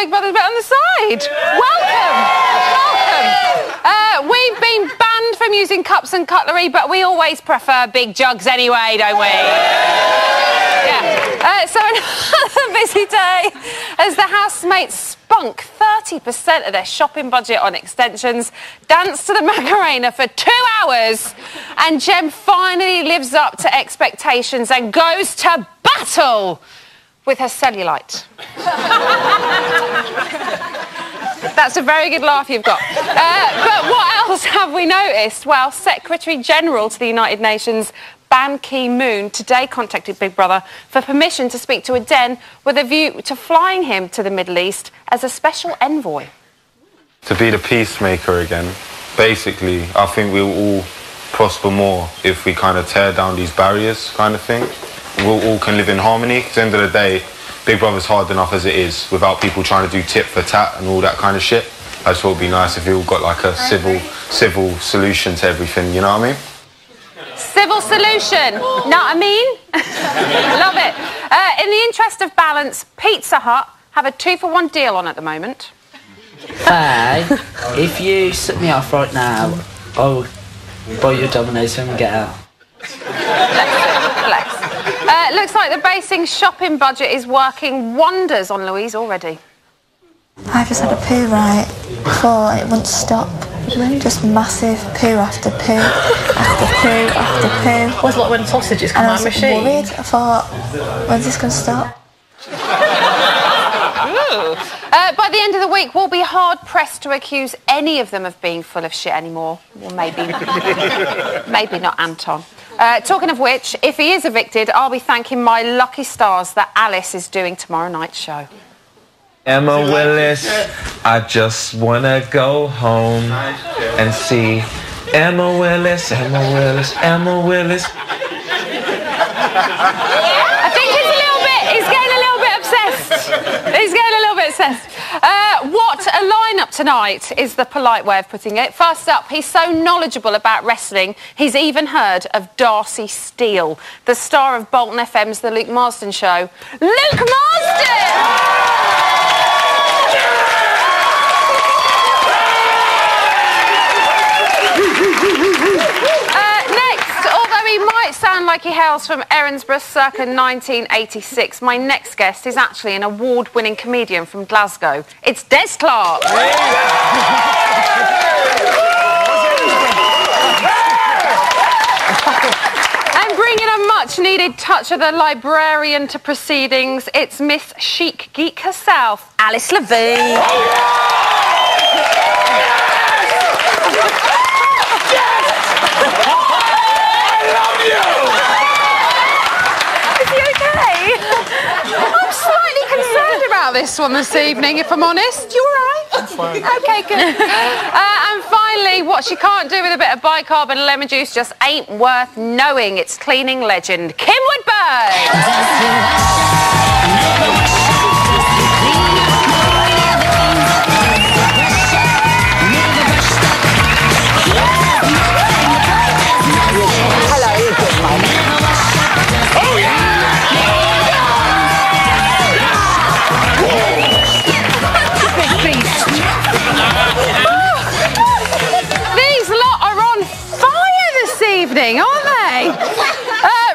Big Brother's bit on the side. Welcome. We've been banned from using cups and cutlery, but we always prefer big jugs anyway, don't we? Yeah. So another busy day as the housemates spunk 30% of their shopping budget on extensions, danced to the Macarena for 2 hours, and Jem finally lives up to expectations and goes to battle with her cellulite. That's a very good laugh you've got. But what else have we noticed? Well, Secretary General to the United Nations, Ban Ki-moon, today contacted Big Brother for permission to speak to a den with a view to flying him to the Middle East as a special envoy. To be the peacemaker again. Basically, I think we'll all prosper more if we kind of tear down these barriers kind of thing. We all can live in harmony. At the end of the day, Big Brother's hard enough as it is without people trying to do tit for tat and all that kind of shit. I just thought it'd be nice if we all got like a civil solution to everything, you know what I mean? Civil solution, know what I mean? Love it. In the interest of balance, Pizza Hut have a 2-for-1 deal on at the moment. Hey, if you set me off right now, I'll buy you a Domino's and get out. Flex. Looks like the basing shopping budget is working wonders on Louise already. I just had a poo right before and it wouldn't stop. Just massive poo after poo after poo after poo. It was like when sausages come out of the machine. I was worried. I thought, when's this going to stop? By the end of the week, we'll be hard-pressed to accuse any of them of being full of shit anymore. Well, maybe not Anton. Talking of which, if he is evicted, I'll be thanking my lucky stars that Alice is doing tomorrow night's show. Emma Willis, I just wanna go home and see Emma Willis, Emma Willis, Emma Willis. I think he's getting a little bit obsessed. He's getting a little bit obsessed. What a lineup tonight is the polite way of putting it. First up, he's so knowledgeable about wrestling, he's even heard of Darcy Steele, the star of Bolton FM's The Luke Marsden Show. Luke Marsden! He might sound like he hails from Erinsborough circa 1986. My next guest is actually an award-winning comedian from Glasgow. It's Des Clark. And bringing a much-needed touch of the librarian to proceedings, it's Miss Chic Geek herself, Alice Levine. I'm slightly concerned about this one this evening, if I'm honest. You all right? I'm fine. OK, good. And finally, what she can't do with a bit of bicarb and lemon juice just ain't worth knowing. It's cleaning legend, Kim Woodburn. Aren't they?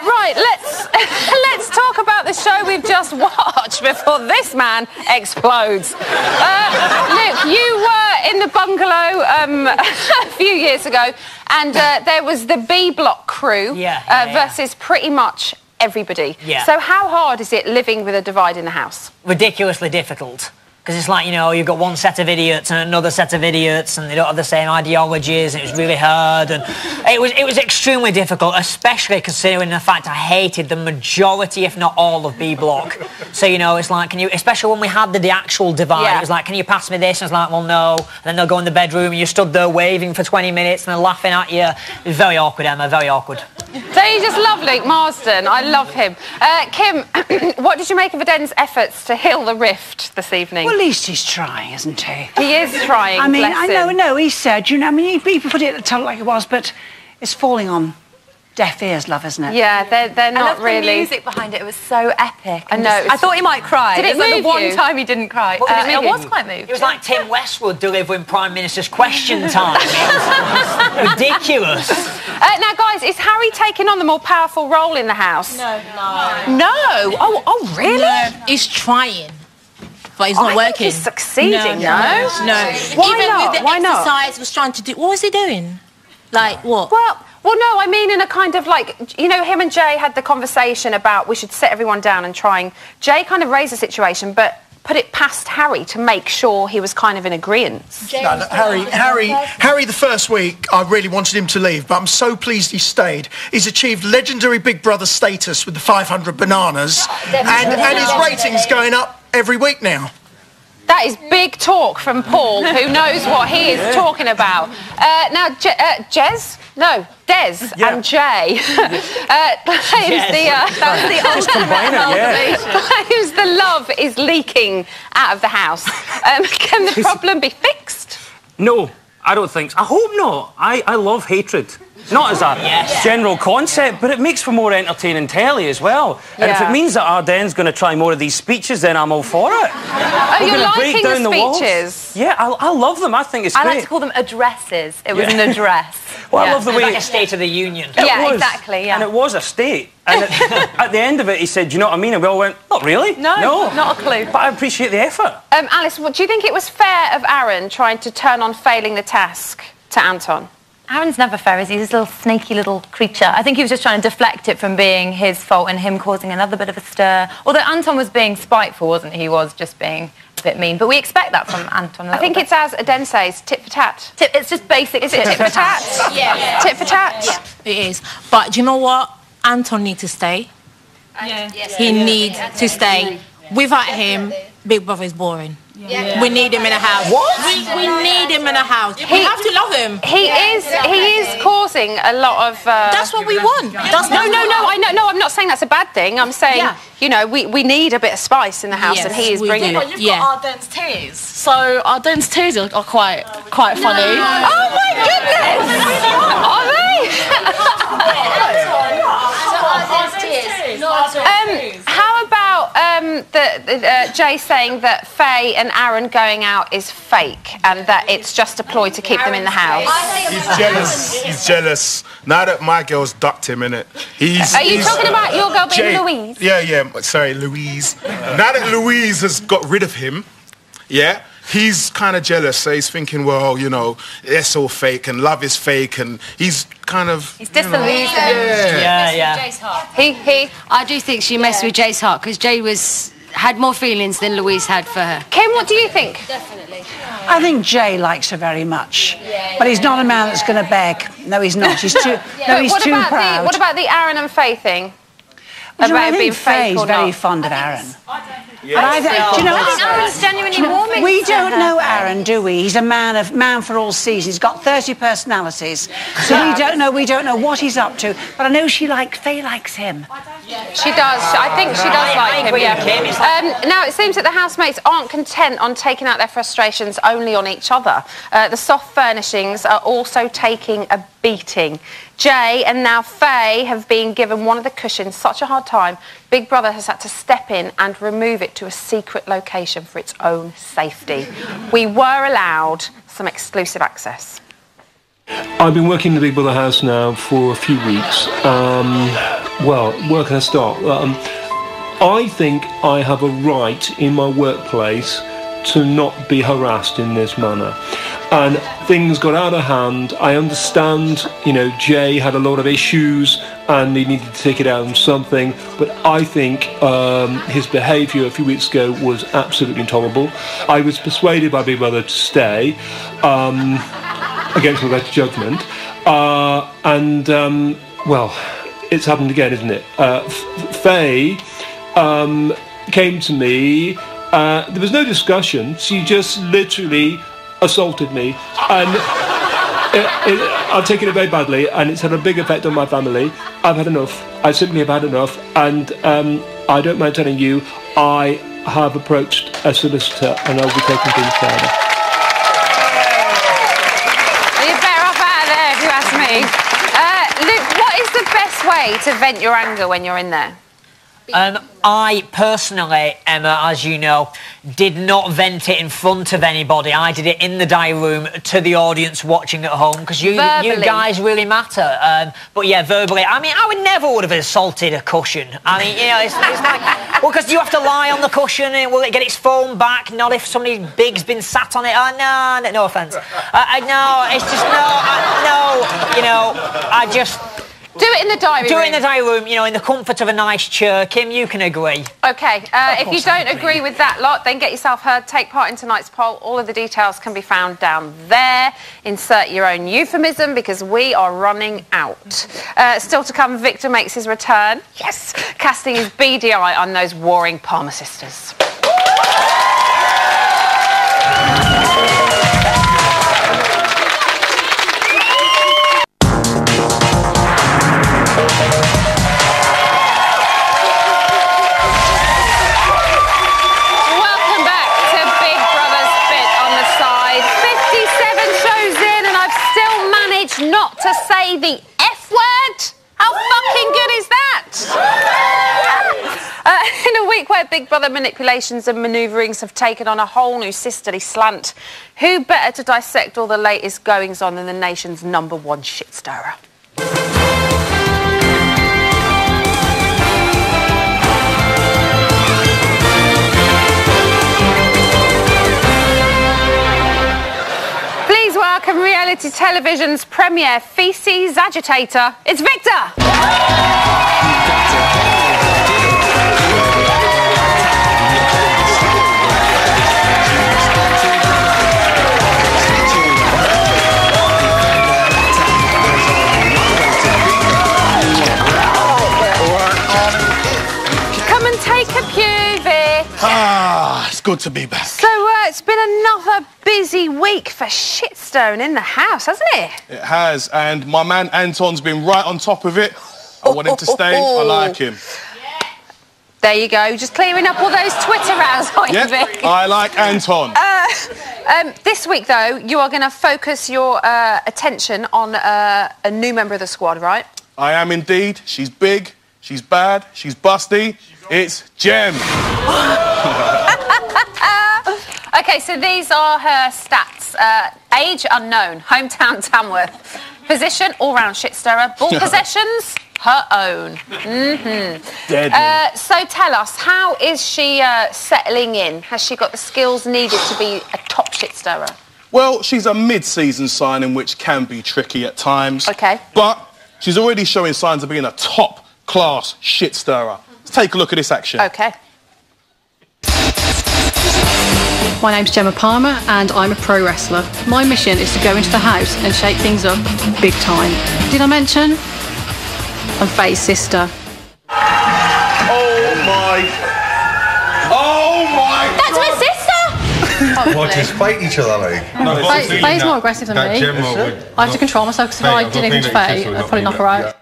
Right, let's talk about the show we've just watched before this man explodes. Luke, you were in the bungalow a few years ago, and there was the B-Block crew versus pretty much everybody. Yeah. So how hard is it living with a divide in the house? Ridiculously difficult. Because it's like, you know, you've got one set of idiots and another set of idiots and they don't have the same ideologies and it was really hard and it was extremely difficult, especially considering the fact I hated the majority, if not all, of B-Block. So, you know, it's like, especially when we had the actual divide, it was like, can you pass me this? And I was like, well, no. And then they'll go in the bedroom and you stood there waving for 20 minutes and they're laughing at you. It was very awkward, Emma, very awkward. So you just love Luke Marsden. I love him. Kim, what did you make of Aden's efforts to heal the rift this evening? Well, at least he's trying, isn't he? He is trying, I mean, bless him. I know, he said, you know, I mean, he put it at the top like it was, but it's falling on deaf ears, love, isn't it? Yeah, they're not the really. music behind it. It was so epic. I know. I thought he might cry. Did it was like move the one you? time he didn't cry. Well, I was quite moved. It was like Tim Westwood delivering Prime Minister's question time. It was ridiculous. Now, guys, is Harry taking on the more powerful role in the house? No. Oh, really? No, he's trying, but he's not I working. think he's succeeding, no? No. Why Even not? with the Why not? exercise, was trying to do. What was he doing? Like what? Well, no, I mean in a kind of like, you know, him and Jay had the conversation about we should sit everyone down and try and... Jay kind of raised the situation, but put it past Harry to make sure he was kind of in agreement. No, Harry, the first week, I really wanted him to leave, but I'm so pleased he stayed. He's achieved legendary Big Brother status with the 500 bananas, and his rating's going up every week now. That is big talk from Paul, who knows what he is talking about. Now, Des and Jay claims the love is leaking out of the house. Can the problem be fixed? No, I don't think so. I hope not. I love hatred. Not as a general concept, but it makes for more entertaining telly as well. And if it means that Ardenne's going to try more of these speeches, then I'm all for it. Oh, you're liking the speeches? Yeah, I love them. I think it's great. I like to call them addresses. It was an address. Well, I love the way... Like a State of the Union. It was, exactly, yeah. And it was a state. And at the end of it, he said, do you know what I mean? And we all went, not really. No, not a clue. But I appreciate the effort. Alice, do you think it was fair of Aaron trying to turn on failing the task to Anton? Aaron's never fair, is he? He's this little snaky little creature. I think he was just trying to deflect it from being his fault and him causing another bit of a stir. Although Anton was being spiteful, wasn't he? He was just being a bit mean. But we expect that from Anton a I think bit. it's as Adenne says, tit for tat. It's just basic. Is it tit for tat? Yeah. Tit for tat? Yeah, it is. But do you know what? Anton needs to stay. He needs to stay. Without him, Big Brother is boring. We need him in a house. What? We need him in a house. We have to love him. He is causing a lot of... That's what we want. No, I'm not saying that's a bad thing. I'm saying, you know, we need a bit of spice in the house, and he is bringing it. You've got Ardenne's tears. So Ardenne's tears are quite funny. Oh my goodness! Are they? How about Jay saying that Faye and Aaron going out is fake and that it's just a ploy to keep them in the house? He's jealous. Now that my girl's ducked him, innit? Are you talking about your girl being Louise? Yeah. Sorry, Louise. Now that Louise has got rid of him, he's kind of jealous. So he's thinking, well, you know, it's all fake and love is fake, and he's kind of... He's disillusioned. Yeah. I do think she messed with Jay's heart, because Jay had more feelings than Louise had for her. Kim, what do you think? Definitely. I think Jay likes her very much, but he's not a man that's going to beg. No, he's not. He's too. He's too proud. What about the Aaron and Faye thing? I think Faye's very fond of Aaron. I think Aaron's genuinely warming. We don't know Aaron, do we? He's a man for all seasons. He's got 30 personalities, so we don't know what he's up to. But I know Faye likes him. She does. I think she does like him. Yeah. Now it seems that the housemates aren't content on taking out their frustrations only on each other. The soft furnishings are also taking a beating. Jay and now Faye have been given one of the cushions such a hard time, Big Brother has had to step in and remove it to a secret location for its own safety. We were allowed some exclusive access. I've been working in the Big Brother house now for a few weeks. Where can I start? I think I have a right in my workplace to not be harassed in this manner. And things got out of hand. I understand, you know, Jay had a lot of issues and he needed to take it out on something, but I think his behaviour a few weeks ago was absolutely intolerable. I was persuaded by Big Brother to stay, against my better judgment, it's happened again, isn't it? Faye came to me, there was no discussion, she just literally assaulted me, and I've taken it very badly, and it's had a big effect on my family. I've had enough. I simply have had enough, and I don't mind telling you, I have approached a solicitor, and I'll be taking things further. Well, you're better off out of there, if you ask me. Luke, what is the best best way to vent your anger when you're in there? I personally, Emma, as you know, did not vent it in front of anybody. I did it in the diary room to the audience watching at home, because you guys really matter. But yeah, verbally, I mean, I would have assaulted a cushion. I mean, you know, it's like, well, because you have to lie on the cushion and will it get its foam back? Not if somebody big's been sat on it. Oh, no offence. No, it's just, no, you know, I just... Do it in the diary room. Do it in the diary room, you know, in the comfort of a nice chair. Kim, you can agree. OK, if you don't agree with that lot, then get yourself heard. Take part in tonight's poll. All of the details can be found down there. Insert your own euphemism, because we are running out. Still to come, Victor makes his return. Yes! Casting his BDI on those warring Palmer sisters. Not to say the F word? How fucking good is that? In a week where Big Brother manipulations and manoeuvrings have taken on a whole new sisterly slant, who better to dissect all the latest goings-on than the nation's #1 shit stirrer? Welcome reality television's premier feces agitator. It's Victor! Come and take a pew, Vic. It's good to be back. So, it's been another busy week for shitstorm in the house, hasn't it? It has, and my man Anton's been right on top of it. I want him to stay. I like him. There you go, just clearing up all those Twitter rows, aren't you, Vic? I like Anton. This week, though, you are going to focus your attention on a new member of the squad, right? I am indeed. She's big, she's bad, she's busty. It's Jem. OK, so these are her stats. Age, unknown. Hometown, Tamworth. Position, all-round shit stirrer. Ball possessions, her own. So tell us, how is she settling in? Has she got the skills needed to be a top shit stirrer? Well, she's a mid-season signing, which can be tricky at times. OK. But she's already showing signs of being a top-class shit stirrer. Let's take a look at this action. OK. My name's Gemma Palmer and I'm a pro wrestler. My mission is to go into the house and shake things up big time. Did I mention? I'm Faye's sister. Oh my! That's my sister! What, just fight each other like? No, Faye's more aggressive than me. I have to control myself, because if I did anything to Faye, I'd probably knock her out.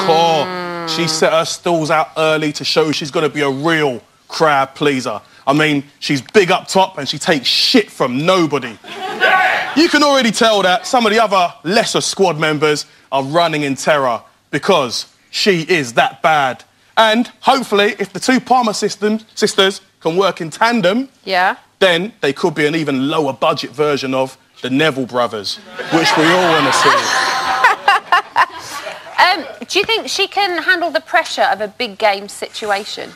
Cool. She set her stalls out early to show she's going to be a real crowd pleaser. I mean, she's big up top and she takes shit from nobody. You can already tell that some of the other lesser squad members are running in terror because she is that bad. And hopefully, if the two Palmer sisters can work in tandem, then they could be an even lower budget version of the Neville brothers, which we all want to see. Do you think she can handle the pressure of a big game situation?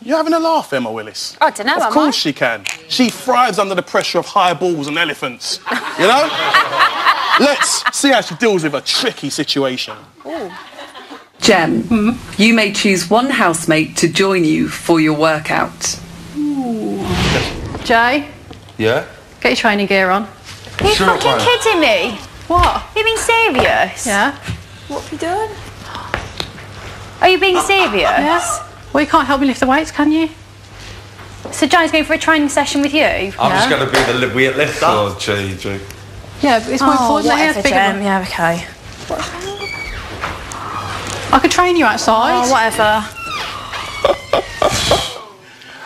You're having a laugh, Emma Willis. I don't know, Of course she can. She thrives under the pressure of high balls and elephants. You know? Let's see how she deals with a tricky situation. Ooh. Jem, you may choose one housemate to join you for your workout. Ooh. Jay? Yeah? Get your training gear on. Are you fucking kidding me? What? You being serious? Yeah. What have you done? Are you being serious? Yes. Well, you can't help me lift the weights, can you? So Jay's going for a training session with you? I'm just going to be the weightlifter. Oh, JJ. Yeah, but it's more important that he has bigger... Yeah, OK. I could train you outside. Oh, whatever.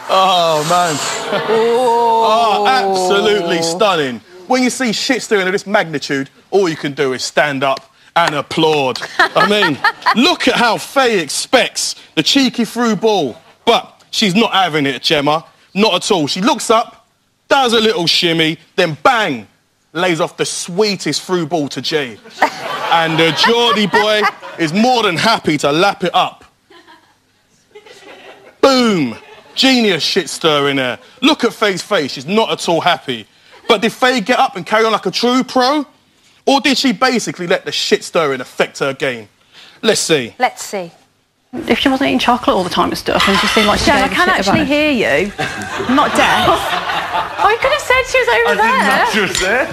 Oh, man. Oh, absolutely stunning. When you see shit stirring of this magnitude, all you can do is stand up and applaud. I mean, look at how Faye expects the cheeky through ball. But she's not having it, Gemma. Not at all. She looks up, does a little shimmy, then bang, lays off the sweetest through ball to Jay. And the Geordie boy is more than happy to lap it up. Boom! Genius shit stir in there. Look at Faye's face. She's not at all happy. But did Faye get up and carry on like a true pro? Or did she basically let the shit stirring affect her game? Let's see. Let's see. If she wasn't eating chocolate all the time and stuff, and just seemed like she Jem, I gave a can shit actually about hear you. I'm not deaf. Oh, you could have said she was over there. She was there.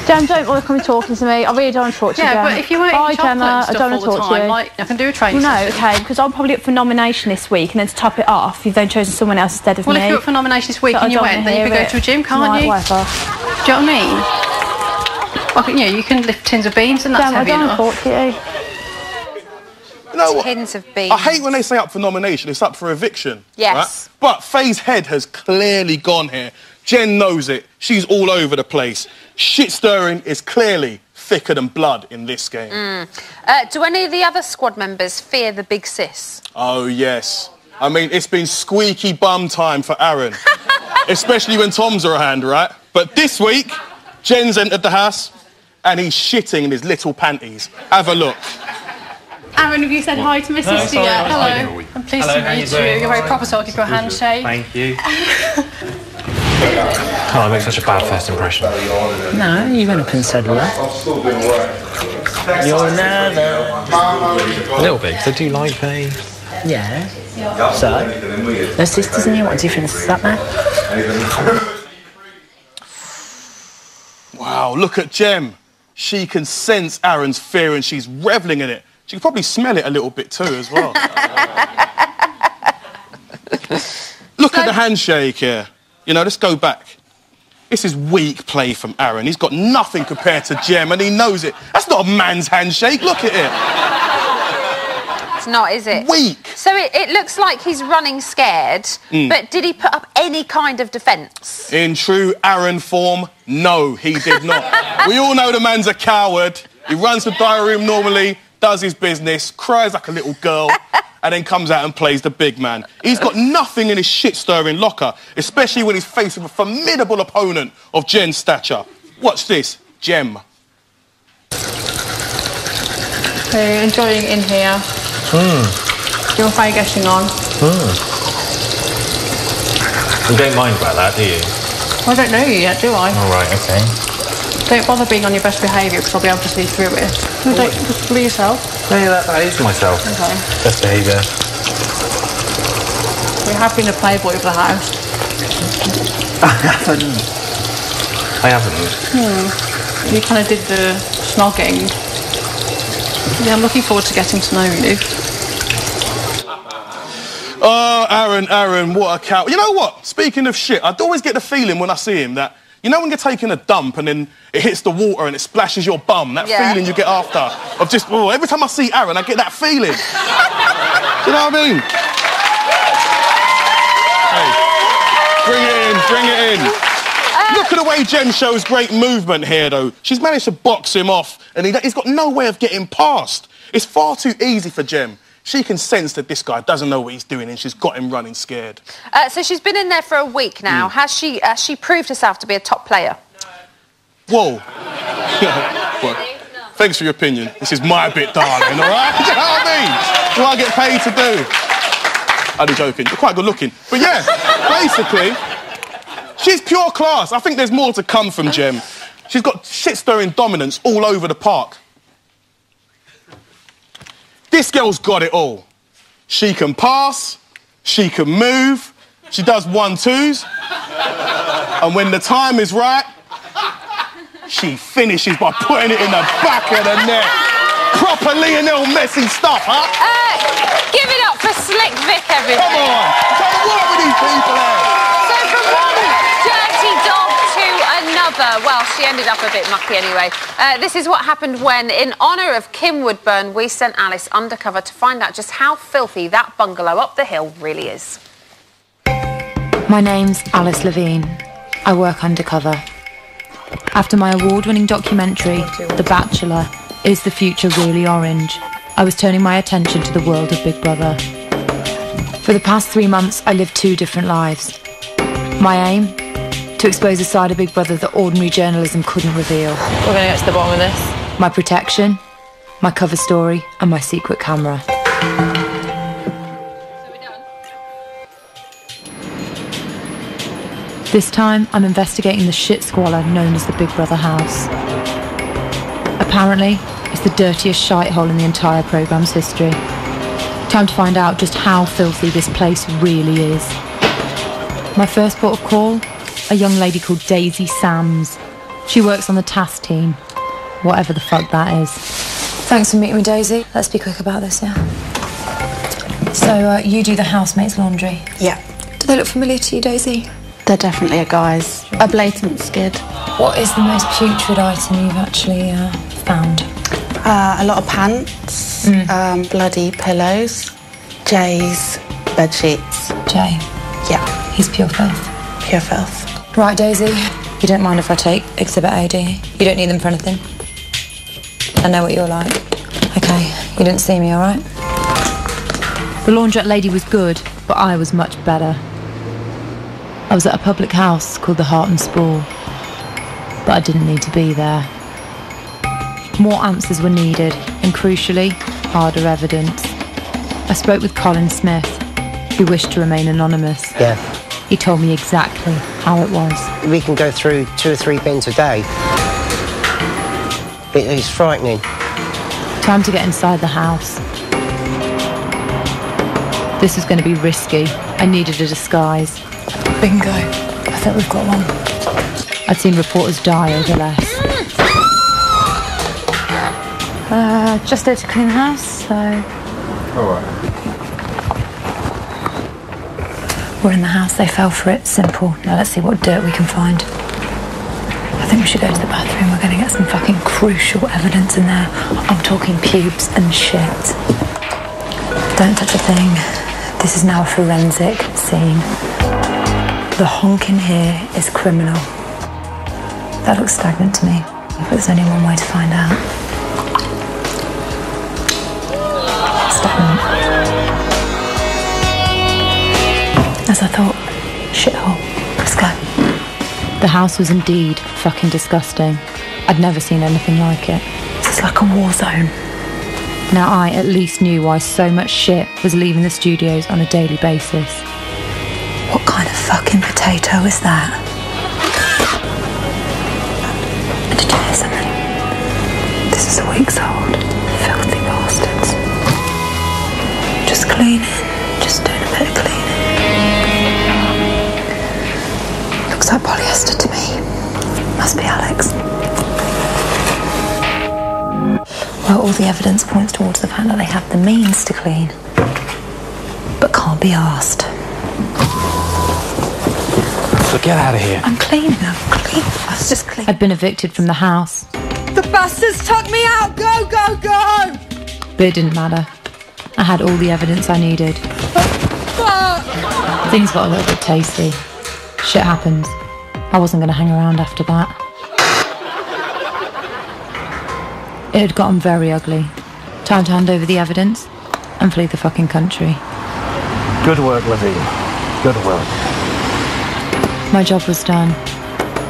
Jem, don't bother coming talking to me. I really don't want to talk to you, Yeah, Jem. but if you weren't Bye, eating chocolate Gemma. and I stuff don't all want to the talk to time, you. like, I can do a training Well, no, session. okay, because I'm probably up for nomination this week, and then to top it off, you've then chosen someone else instead of Well, me. if you're up for nomination this week So I and you don't went, wanna then you hear can go it. to a gym, can't Right, you? whatever. Do you know what I mean? Like, you know, you can lift tins of beans and that's Jem, I heavy don't enough. want to talk to you. You know what? Tins of beans. I hate when they say up for nomination, it's up for eviction. Yes. Right? But Faye's head has clearly gone here. Jen knows it. She's all over the place. Shit stirring is clearly thicker than blood in this game. Do any of the other squad members fear the big sis? Oh, yes. I mean, it's been squeaky bum time for Aaron. Especially when Tom's around, right? But this week, Jen's entered the house and he's shitting in his little panties. Have a look. Aaron, have you said hi to my sister yet? Hello. I'm pleased to meet you. You're very proper, so I'll give you a handshake. Thank you. Oh, I make such a bad first impression. No, you went up and said hello. You're nervous. A little bit, 'cause I do like me. Yeah. So, no sisters in you, what difference does that make? Wow, look at Jem. She can sense Aaron's fear and she's revelling in it. She can probably smell it a little bit too as well. Look at the handshake here. You know, let's go back. This is weak play from Aaron. He's got nothing compared to Jem and he knows it. That's not a man's handshake. Look at it. It's not, is it? Weak. So it looks like he's running scared, but did he put up any kind of defence? In true Aaron form, no, he did not. We all know the man's a coward. He runs the diary room normally, does his business, cries like a little girl, and then comes out and plays the big man. He's got nothing in his shit-stirring locker, especially when he's facing a formidable opponent of Jen's stature. Watch this, Jem. So you're enjoying it in here. You're how you're getting on. You don't mind about that, do you? I don't know you yet, do I? All right, okay. Don't bother being on your best behaviour because I'll be able to see through it. No, don't, just be yourself. Yeah, that is myself. Okay. Best behaviour. You have been a playboy of the house. I haven't. You kind of did the snogging. Yeah, I'm looking forward to getting to know you. Oh, Aaron, what a cow. You know what? Speaking of shit, I'd always get the feeling when I see him that, you know when you're taking a dump and then it hits the water and it splashes your bum, that feeling you get after, of just, oh, every time I see Aaron, I get that feeling. Do you know what I mean? Hey, bring it in. Look at the way Jen shows great movement here, though. She's managed to box him off, and he's got no way of getting past. It's far too easy for Jem. She can sense that this guy doesn't know what he's doing, and she's got him running scared. So she's been in there for a week now. Has she proved herself to be a top player? Whoa. Well, thanks for your opinion. This is my bit, darling, all right? Do you know what I mean? What I get paid to do. I'm joking. You're quite good looking. But yeah, basically, she's pure class. I think there's more to come from Jem. She's got shit-stirring dominance all over the park. This girl's got it all. She can pass, she can move, she does 1-2s, and when the time is right, she finishes by putting it in the back of the net. Proper Lionel Messi stuff, huh? Give it up for Slick Vic, everybody. Come on, don't work with these people there. So from one dirty dog to another, well, she ended up a bit mucky anyway. This is what happened when, in honour of Kim Woodburn, we sent Alice undercover to find out just how filthy that bungalow up the hill really is. My name's Alice Levine. I work undercover. After my award-winning documentary, The Bachelor, Is the Future Really Orange?, I was turning my attention to the world of Big Brother. For the past 3 months, I lived 2 different lives. My aim? To expose a side of Big Brother that ordinary journalism couldn't reveal. We're going to get to the bottom of this. My protection, my cover story, and my secret camera. This time, I'm investigating the shit squalor known as the Big Brother house. Apparently, it's the dirtiest shithole in the entire programme's history. Time to find out just how filthy this place really is. My first port of call? A young lady called Daisy Sams. She works on the task team. Whatever the fuck that is. Thanks for meeting me, Daisy. Let's be quick about this, yeah? So, you do the housemates' laundry? Yeah. Do they look familiar to you, Daisy? They're definitely a guy's. A blatant skid. What is the most putrid item you've actually found? A lot of pants, bloody pillows, Jay's bed sheets. Jay? Yeah. He's pure filth. Pure filth. Right, Daisy. You don't mind if I take Exhibit A, do you? You don't need them for anything? I know what you're like. Okay, you didn't see me, all right? The laundrette lady was good, but I was much better. I was at a public house called the Heart and Sprawl, but I didn't need to be there. More answers were needed, and crucially, harder evidence. I spoke with Colin Smith, who wished to remain anonymous. Yeah. He told me exactly how it was. We can go through 2 or 3 bins a day. It's frightening. Time to get inside the house. This was going to be risky. I needed a disguise. Bingo. I think we've got one. I'd seen reporters die over less. Just there to clean the house, so... Alright. We're in the house, they fell for it. Simple. Now let's see what dirt we can find. I think we should go to the bathroom. We're going to get some fucking crucial evidence in there. I'm talking pubes and shit. Don't touch a thing. This is now a forensic scene. The honk in here is criminal. That looks stagnant to me, but there's only one way to find out. Stagnant. As I thought, shithole. Let's go. The house was indeed fucking disgusting. I'd never seen anything like it. This is like a war zone. Now I at least knew why so much shit was leaving the studios on a daily basis. What kind of fucking potato is that? Did you hear something? This is weeks old. Filthy bastards. Just cleaning. Just doing a bit of cleaning. Looks like polyester to me. Must be Alex. Well, all the evidence points towards the fact that they have the means to clean, but can't be asked. So get out of here. I'm cleaning. I was just cleaning. I'd been evicted from the house, The bastards took me out! Go, go, go! but it didn't matter. I had all the evidence I needed. Things got a little bit tasty. Shit happens. I wasn't going to hang around after that. It had gotten very ugly. Time to hand over the evidence and flee the fucking country. Good work, Levine. Good work. My job was done,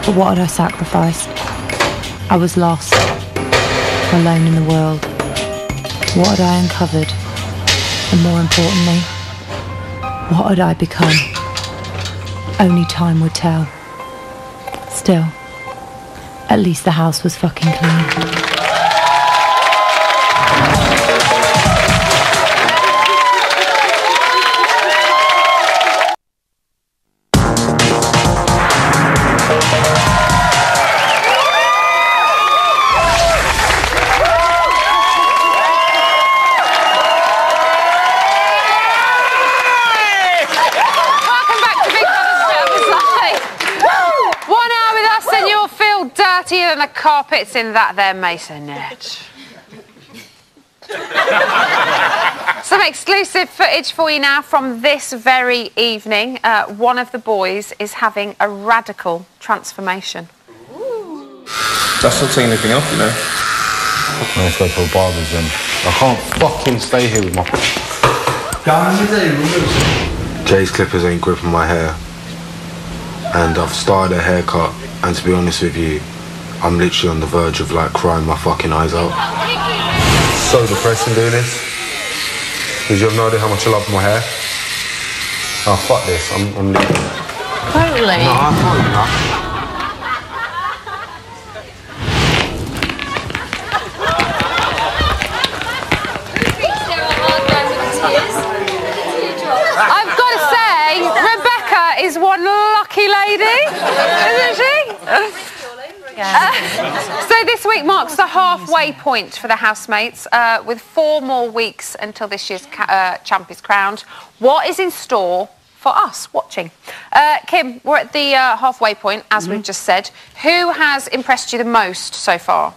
but what had I sacrificed? I was lost, alone in the world. What had I uncovered? And more importantly, what had I become? Only time would tell. Still, at least the house was fucking clean. Than the carpets in that there masonette. Some exclusive footage for you now from this very evening. One of the boys is having a radical transformation. Ooh. That's not saying anything else, you know. Let's go to a barber's then. I can't fucking stay here with my... Jay's clippers ain't gripping my hair. And I've started a haircut, and to be honest with you, I'm literally on the verge of like crying my fucking eyes out. So depressing doing this. Because you have no idea how much I love my hair. Oh, fuck this, I'm leaving. Totally. No, I can't, no. I've got to say, Rebecca is one lucky lady, isn't she? So this week marks the halfway point for the housemates, with 4 more weeks until this year's champ is crowned. What is in store for us watching? Kim, we're at the halfway point, as we've just said. Who has impressed you the most so far?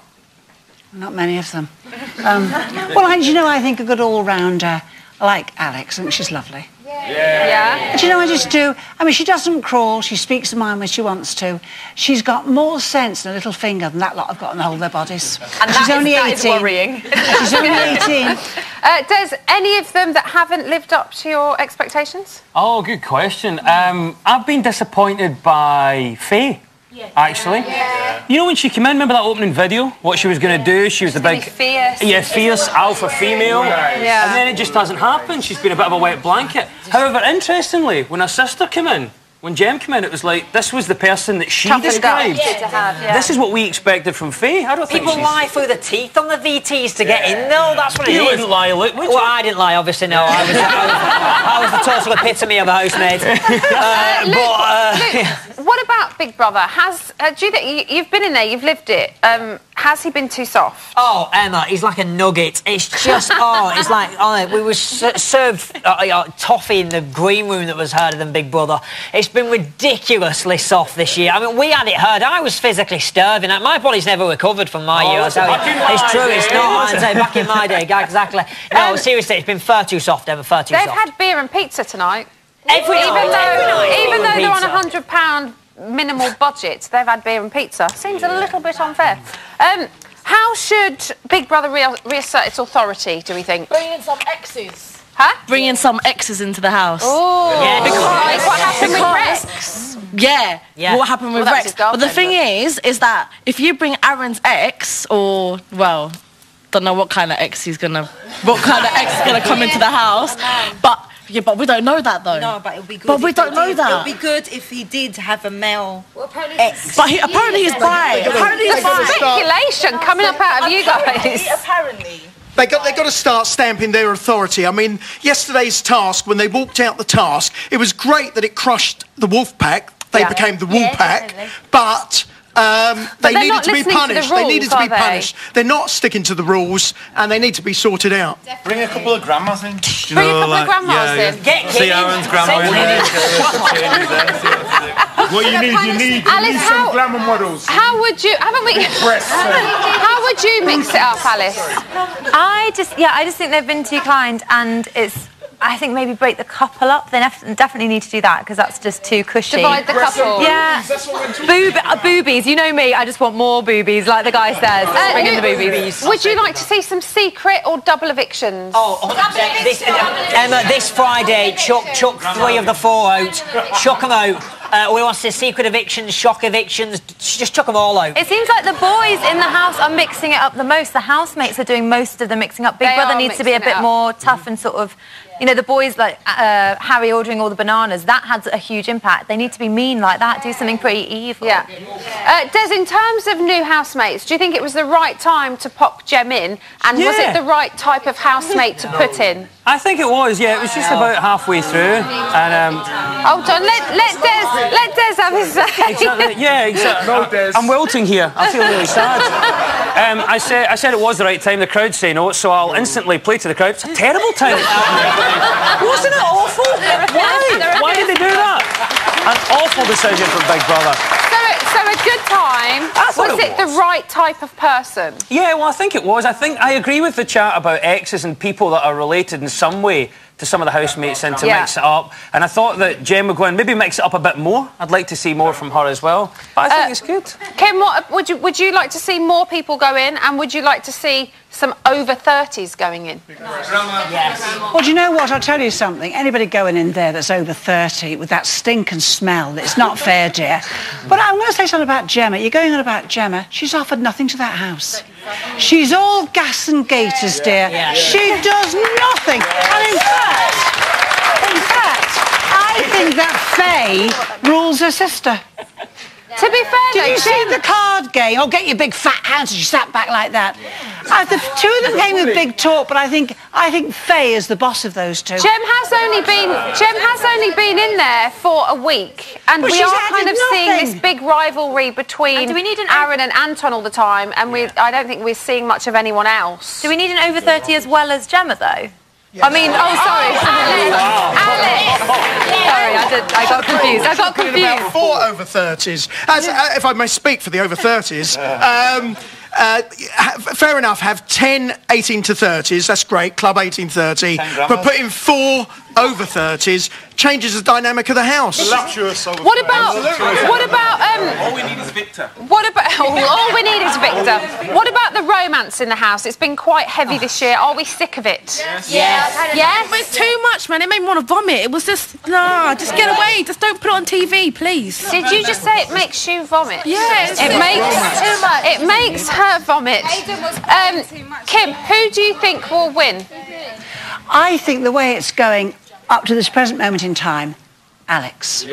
Not many of them. Well, you know, I think a good all-rounder, like Alex. I think she's lovely. Yeah. Do you know, I just do. I mean, she doesn't crawl. She speaks her mind when she wants to. She's got more sense in a little finger than that lot have got in the whole of their bodies. And she's only 18. That is worrying. She's only 18. Does any of them that haven't lived up to your expectations? Oh, good question. I've been disappointed by Faye. Actually, you know when she came in, remember that opening video? What she was going to do? She was the big, fierce alpha female, and then it just hasn't happened. She's been a bit of a wet blanket. However, interestingly, when her sister came in, when Jem came in, it was like this was the person that she described. This is what we expected from Faye. I don't think people lie through the teeth on the VTs to get in, though. That's what it is. You wouldn't lie, Luke, would you? Well, I didn't lie, obviously. No, I was the total epitome of a housemaid. Luke, what about Big Brother? Do you think you've been in there? You've lived it. Has he been too soft? Oh, Emma, he's like a nugget. It's just, it's like, we were served toffee in the green room that was harder than Big Brother. It's been ridiculously soft this year. I mean, we had it hard. I was physically starving. My body's never recovered from my year. It's true, it's not. I'd say back in my day, exactly. No, seriously, it's been far too soft, Emma, far too soft. They've had beer and pizza tonight. Every night. Even though they're on £100 minimal budget, they've had beer and pizza. Seems a little bit unfair. How should Big Brother reassert its authority, do we think? Bring in some exes. Huh? Bring in some exes into the house. Oh, yeah, because what happened with Rex? Yeah, what happened with Rex? But the thing is that if you bring Aaron's ex, or well, don't know what kind of ex is gonna come into the house, but we don't know that though. No, but it'll be good. But we don't know that. It'll be good if he did have a male ex. But apparently he's bi. Apparently he's bi. Speculation coming up out of you guys. Apparently. They've got to start stamping their authority. I mean, yesterday's task, when they walked out the task, it was great that it crushed the wolf pack. They became the wolf pack, but they needed to be punished. They needed to be punished. They're not sticking to the rules, and they need to be sorted out. Bring a couple of grandmas in. Bring a couple of grandmas in. See Aaron's grandma. What you need Alice, some glamour models. How would you? Haven't we? How would you mix it up, Alice? I just think they've been too kind, and I think maybe break the couple up. They definitely need to do that because that's just too cushy. Divide the couple. Yeah. Boobies. You know me. I just want more boobies, like the guy says. Bring in the boobies. Would you like to see some secret or double evictions? Emma, this Friday, chuck 3 of the 4 out. Chuck them out. We want to see secret evictions, shock evictions. Just chuck them all out. It seems like the boys in the house are mixing it up the most. The housemates are doing most of the mixing up. Big Brother needs to be a bit more tough and sort of... You know, the boys, like Harry ordering all the bananas, that had a huge impact. They need to be mean like that, do something pretty evil. Yeah. Des, in terms of new housemates, do you think it was the right time to pop Jem in? And was it the right type of housemate to put in? I think it was, yeah. It was just about halfway through. And, hold on, let Des have his say. Exactly, yeah, exactly. No, Des. I'm wilting here. I feel really sad. I said it was the right time. The crowd say no, so I'll instantly play to the crowd. It's a terrible time. Wasn't it awful? Why? Why did they do that? An awful decision from Big Brother. So a good time. Was it the right type of person? Yeah, well, I think it was. I agree with the chat about exes and people that are related in some way to some of the housemates and to mix it up. And I thought that Jem would go and maybe mix it up a bit more. I'd like to see more from her as well. But I think it's good. Kim, would you like to see more people go in, and would you like to see some over 30s going in? Yes. Well, do you know what? I'll tell you something. Anybody going in there that's over 30 with that stink and smell, it's not fair, dear. But I'm going to say something about Gemma. You're going on about Gemma. She's offered nothing to that house. She's all gas and gaiters, dear. She does nothing. And in fact, I think that Faye rules her sister. To be fair, did you see the card game? Oh, get your big fat hands as you sat back like that. The two of them came with big talk, but I think Faye is the boss of those two. Jem has only been in there for a week, and we are kind of seeing this big rivalry between Aaron and Anton all the time, and I don't think we're seeing much of anyone else. Do we need an over 30 as well as Gemma, though? I mean, sorry, Alex. I got confused. About 4 over 30s. If I may speak for the over 30s, fair enough, have 10 18 to 30s, that's great, Club 1830, but putting 4 over 30s changes the dynamic of the house. Voluptuous over What about all we need is Victor. All we need is Victor. What about the romance in the house? It's been quite heavy this year. Are we sick of it? Yes. It's too much, man. It made me want to vomit. It was just, just get away. Just don't put it on TV, please. Did you just say it makes you vomit? Yes. It makes her vomit. Kim, who do you think will win? I think the way it's going up to this present moment in time, Alex. Des,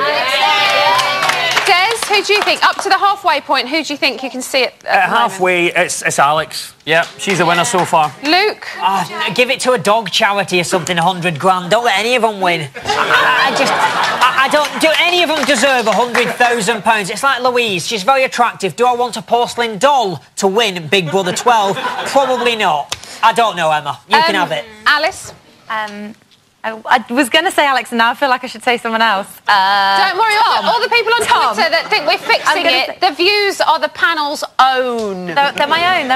who do you think? Up to the halfway point, who do you think you can see it at halfway, it's Alex. Yeah, she's the winner so far. Luke? Give it to a dog charity or something, 100 grand. Don't let any of them win. I don't... Do any of them deserve £100,000? It's like Louise. She's very attractive. Do I want a porcelain doll to win Big Brother 12? Probably not. I don't know, Emma. You can have it. Alice? I was going to say Alex, and now I feel like I should say someone else. Don't worry, all the people on Twitter that think we're fixing it, the views are the panel's own. They're my own,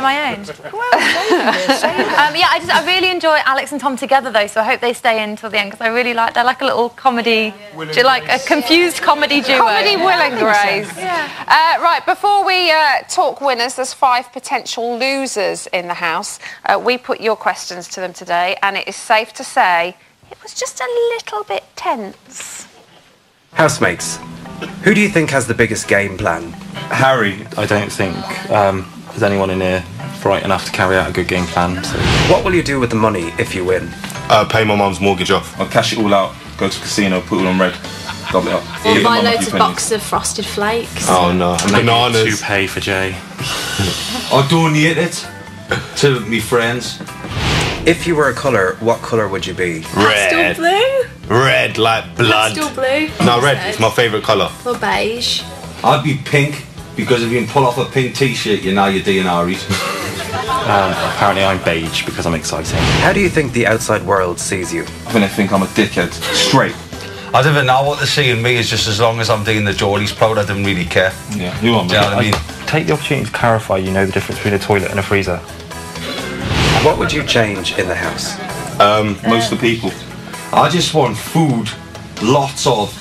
I really enjoy Alex and Tom together, though, so I hope they stay in till the end, because I really like, they're like a little comedy, like a confused comedy duo. Comedy Will and Grace. Right, before we talk winners, there's 5 potential losers in the house. We put your questions to them today, and it is safe to say it was just a little bit tense. Housemates, who do you think has the biggest game plan? Harry, I don't think there's anyone in here bright enough to carry out a good game plan. So. What will you do with the money if you win? Pay my mum's mortgage off. I'll cash it all out, go to the casino, put it all on red, gobble it up. Or buy loads of boxes of Frosted Flakes. Oh no, bananas. To pay for Jay. I'll donate it to me friends. If you were a colour, what colour would you be? Red. Still blue? Red, like blood. Still blue? No, red is my favourite colour. Or beige? I'd be pink, because if you can pull off a pink t-shirt, you know you're DNR'd. Apparently I'm beige because I'm exciting. How do you think the outside world sees you? I think they think I'm a dickhead. Straight. I don't even know what they're seeing me is just as long as I'm doing the Geordie's proud, I don't really care. Yeah, you want me? Do you know what I mean? Take the opportunity to clarify you know the difference between a toilet and a freezer. What would you change in the house? Most of the people. I just want food, lots of.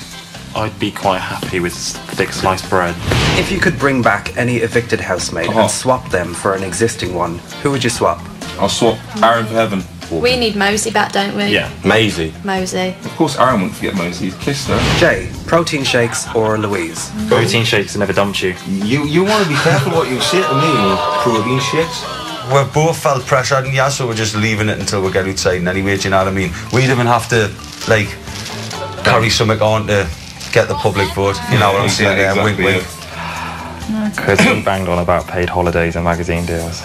I'd be quite happy with thick sliced bread. If you could bring back any evicted housemate and swap them for an existing one, who would you swap? I'll swap Aaron for Heaven. We need Mosey back, don't we? Yeah, Maisie. Mosey. Of course Aaron wouldn't forget Mosey, he's kissed her. Jay, protein shakes or Louise? Protein shakes never dumped you. You want to be careful what you say to me, protein shakes. We both felt pressured, and yeah, so we're just leaving it until we get outside anyway, do you know what I mean? We'd even have to, like, carry something on to get the public vote, you know what I'm saying? Yeah, wink, wink. Because we banged on about paid holidays and magazine deals.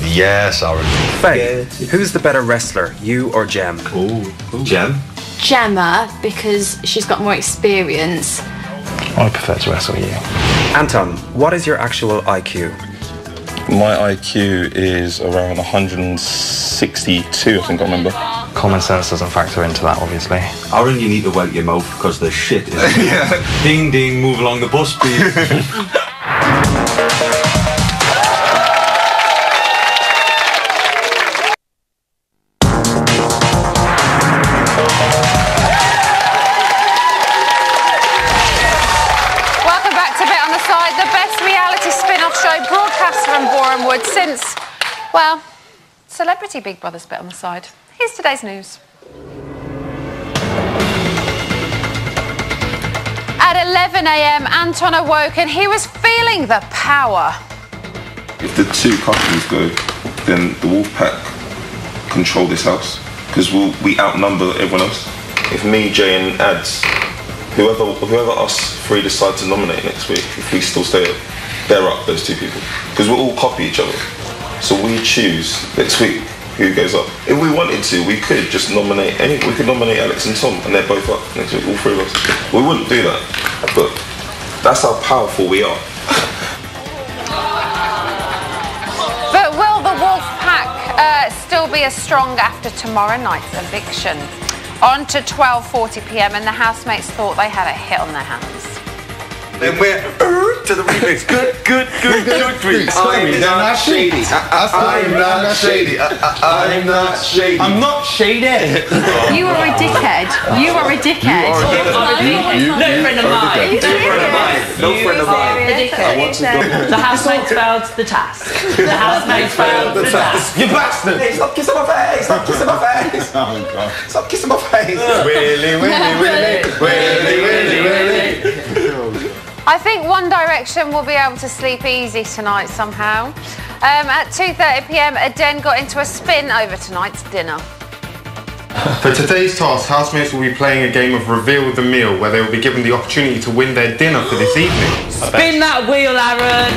Yes, Aaron. Faye, who's the better wrestler, you or Jem? Ooh. Jem? Gemma, because she's got more experience. I prefer to wrestle you. Anton, what is your actual IQ? My IQ is around 162, I think I remember. Common sense doesn't factor into that, obviously. Aaron, you need to wipe your mouth because the shit is... Ding, ding, move along the bus, please. forward since, well, celebrity Big Brother's bit on the side. Here's today's news. At 11 a.m, Anton awoke and he was feeling the power. If the two couples go, then the wolf pack control this house because we outnumber everyone else. If me, Jay and Ads, whoever us three decide to nominate next week, if we still stay up, they're up, those two people. Because we'll all copy each other. So we choose next week who goes up. If we wanted to, we could just nominate we could nominate Alex and Tom and they're both up next week, all three of us. We wouldn't do that, but that's how powerful we are. But will the wolf pack still be as strong after tomorrow night's eviction? On to 12:40 p.m. and the housemates thought they had a hit on their hands. Then we're to the remix. Good remix. I'm not shady. I'm not shady. I'm not shady. I'm not shady. You are a dickhead. You are a dickhead. No friend of mine. No friend of mine. The housemates failed the task. The housemates failed the task. You bastard! Hey, stop kissing my face! Stop kissing my face! Oh God! Stop kissing my face! Willy, willy, willy, willy, willy, willy. I think One Direction will be able to sleep easy tonight somehow. At 2:30 p.m, Aden got into a spin over tonight's dinner. For today's task, housemates will be playing a game of Reveal the Meal, where they will be given the opportunity to win their dinner for this evening. Spin that wheel, Aaron!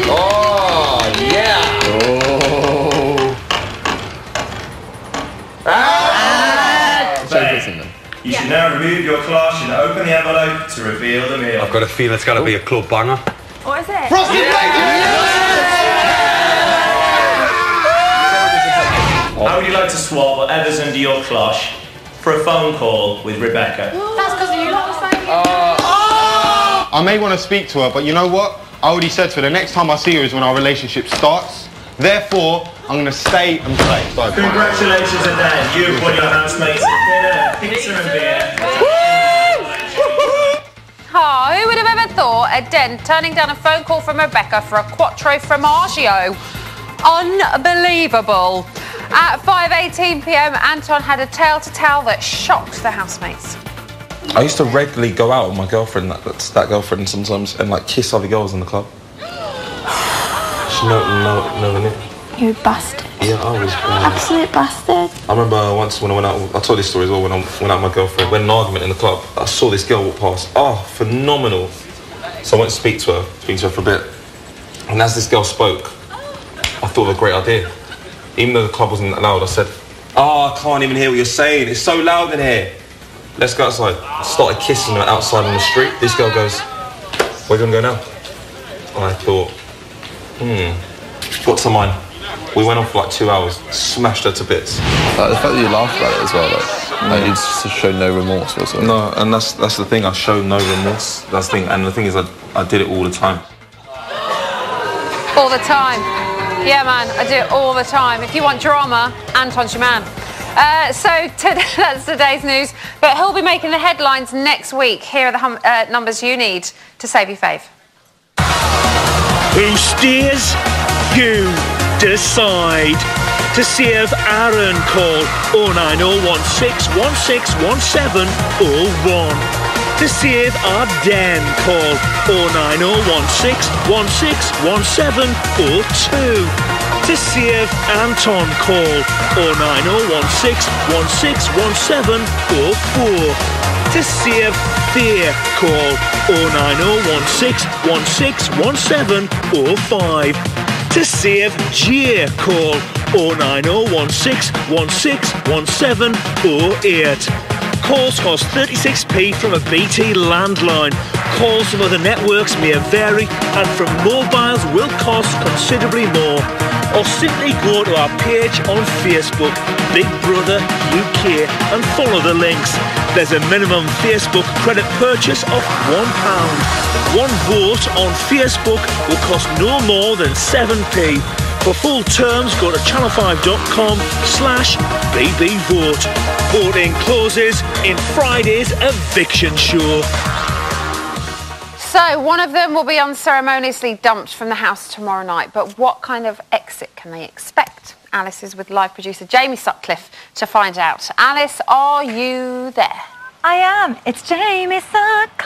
Oh, yeah! You should now remove your cloche and open the envelope to reveal the meal. I've got a feeling it's going to be a club banger. What is it? Frosted How would you like to swap whatever's under your cloche for a phone call with Rebecca? That's because you lot were saying I may want to speak to her, but you know what? I already said to her, the next time I see her is when our relationship starts. Therefore, I'm going to stay and play. Congratulations, Aden. You've won your housemates dinner, pizza and beer. Oh, who would have ever thought Aden turning down a phone call from Rebecca for a Quattro Formaggio? Unbelievable. At 5:18 p.m, Anton had a tale to tell that shocked the housemates. I used to regularly go out with my girlfriend, that girlfriend sometimes, and like kiss other girls in the club. No, you bastard. Yeah, I was. Absolute bastard. I remember once when I went out, I told this story as well, when I went out with my girlfriend, we had an argument in the club. I saw this girl walk past. Oh, phenomenal. So I went to speak to her for a bit. And as this girl spoke, I thought of a great idea. Even though the club wasn't that loud, I said, oh, I can't even hear what you're saying. It's so loud in here. Let's go outside. I started kissing her outside on the street. This girl goes, where are you going to go now? I thought, got to mine. We went on for like 2 hours, smashed her to bits. Like, the fact that you laughed about it as well, like you just show no remorse or something. No, and that's the thing, I show no remorse. That's the thing, and the thing is I did it all the time. All the time. Yeah, man, I do it all the time. If you want drama, Anton's your man. That's today's news, but he'll be making the headlines next week. Here are the numbers you need to save your fave. Who steers? You decide. To see if Aaron call 09016161701. To see if Arden call 09016161702. To see if Anton call 09016161704. To see if Fear call 09016161705. To see if Jeer call 09016161708. Calls cost 36p from a BT landline. Calls from other networks may vary, and from mobiles will cost considerably more. Or simply go to our page on Facebook, Big Brother UK, and follow the links. There's a minimum Facebook credit purchase of £1. One vote on Facebook will cost no more than 7p. For full terms, go to channel5.com/BBVote. Voting closes in Friday's eviction show. So, one of them will be unceremoniously dumped from the house tomorrow night, but what kind of exit can they expect? Alice is with live producer Jamie Sutcliffe to find out. Alice, are you there? I am. It's Jamie Sutcliffe.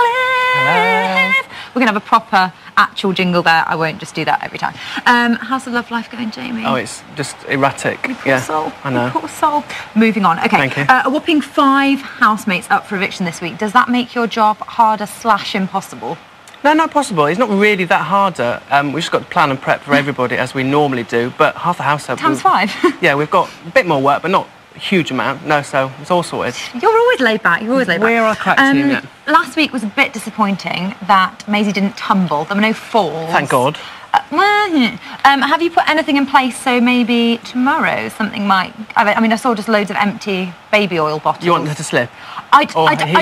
Hello. We're going to have a proper, actual jingle there. I won't just do that every time. How's the love life going, Jamie? Oh, it's just erratic. You poor soul. I know. You poor soul. Moving on. Okay. Thank you. A whopping 5 housemates up for eviction this week. Does that make your job harder / impossible? No, not possible. It's not really that harder. We've just got to plan and prep for everybody as we normally do, but half the house... Times 5? Yeah, we've got a bit more work, but not a huge amount. No, so it's all sorted. You're always laid back. You're always laid back. We're a crack team, yeah. Last week was a bit disappointing that Maisie didn't tumble. There were no falls. Thank God. Have you put anything in place so maybe tomorrow something might... I mean, I saw just loads of empty baby oil bottles. You want her to slip? I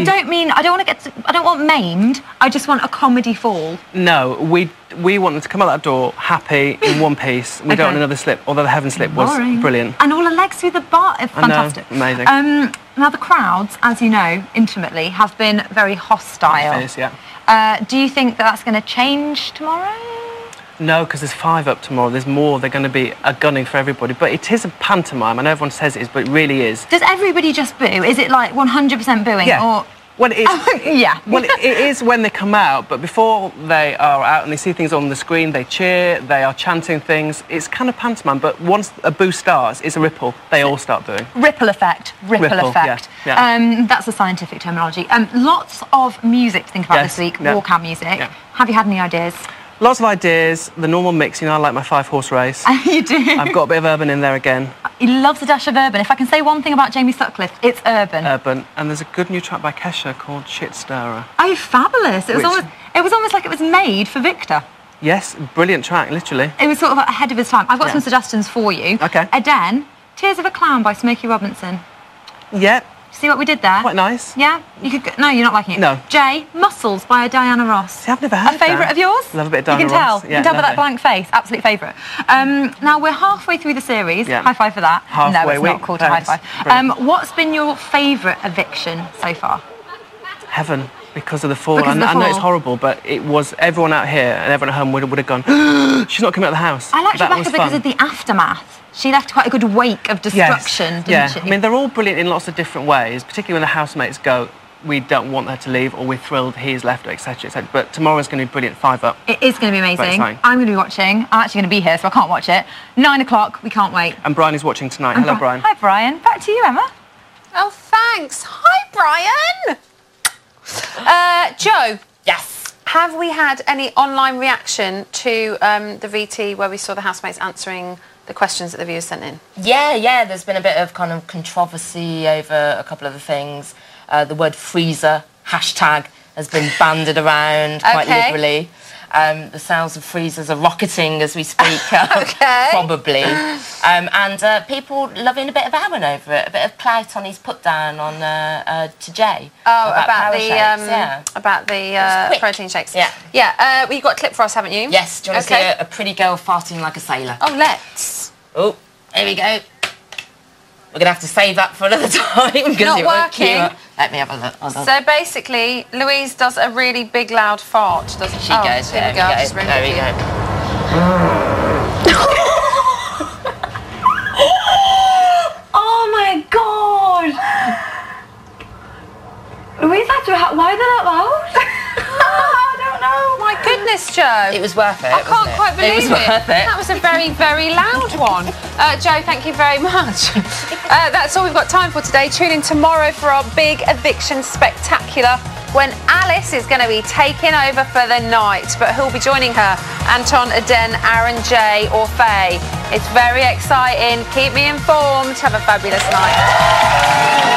don't mean... I don't want maimed. I just want a comedy fall. No, we want them to come out that door happy, in one piece. We don't want another slip, although the heaven slip was brilliant. And all her legs through the bar. Fantastic. I know, amazing. Now, the crowds, as you know, intimately, have been very hostile. It is, yeah. Do you think that that's going to change tomorrow? No, because there's 5 up tomorrow. There's more. They're going to be a gunning for everybody. But it is a pantomime. I know everyone says it is, but it really is. Does everybody just boo? Is it like 100% booing? Yeah. Or... Well, it is, yeah. Well, it is when they come out, but before they are out and they see things on the screen, they cheer, they are chanting things. It's kind of pantomime, but once a boo starts, it's a ripple. They all start doing. Ripple effect. Ripple effect. Yeah. That's the scientific terminology. Lots of music to think about this week. Walkout music. Yeah. Have you had any ideas? Lots of ideas. The normal mix, you know, I like my 5-horse race. You do? I've got a bit of urban in there again. He loves a dash of urban. If I can say one thing about Jamie Sutcliffe, it's urban. Urban. And there's a good new track by Kesha called Shit Stirrer. Oh, fabulous. It was almost like it was made for Victor. Yes, brilliant track, literally. It was sort of ahead of his time. I've got some suggestions for you. OK. Eden, Tears of a Clown by Smokey Robinson. Yeah. See what we did there? Quite nice. Yeah? You could. No, you're not liking it. No. Jay, Muscles by Diana Ross. See, I've never heard A favourite of yours? Love a bit of Diana You can Ross. tell. You can tell by that blank face. Absolute favourite. Now, we're halfway through the series. Yeah. High five for that. Halfway. No, it's not called a high five. What's been your favourite eviction so far? Heaven. Because of the fall. Because of the I know fall. it's horrible, but it was everyone out here and everyone at home would have gone, she's not coming out of the house. I liked That Rebecca was because fun. of the aftermath. She left quite a good wake of destruction, didn't she? I mean, they're all brilliant in lots of different ways, particularly when the housemates go, we don't want her to leave, or we're thrilled he's left, etc., etc. But tomorrow's going to be brilliant, 5 up. It is going to be amazing. I'm going to be watching. I'm actually going to be here, so I can't watch it. 9 o'clock, we can't wait. And Brian is watching tonight. Hello, Brian. Hi, Brian. Back to you, Emma. Oh, thanks. Hi, Brian. Joe. Yes. Have we had any online reaction to the VT where we saw the housemates answering the questions that the viewers sent in? Yeah, there's been a bit of kind of controversy over a couple of the things. The word freezer, hashtag, has been banded around quite literally. The sales of freezers are rocketing as we speak, probably. And people loving a bit of Aaron over it, a bit of clout on his put down on to Jay. Oh, about the protein shakes. Yeah. Yeah, well, you've got a clip for us, haven't you? Yes, do you want to see a pretty girl farting like a sailor? Oh, let's. Oh, here we go. We're going to have to save that for another time. Not working. Let me have a look. Hold on. So basically, Louise does a really big, loud fart, doesn't she? Goes, there we go. There we go. Oh my god! Louise, why are they that loud? I don't know. My goodness, Joe. It was worth it. I can't quite believe it. Was worth it. That was a very, very loud one. Joe, thank you very much. That's all we've got time for today. Tune in tomorrow for our big eviction spectacular when Alice is going to be taking over for the night. But who'll be joining her? Anton, Eden, Aaron, Jay or Faye? It's very exciting. Keep me informed. Have a fabulous night.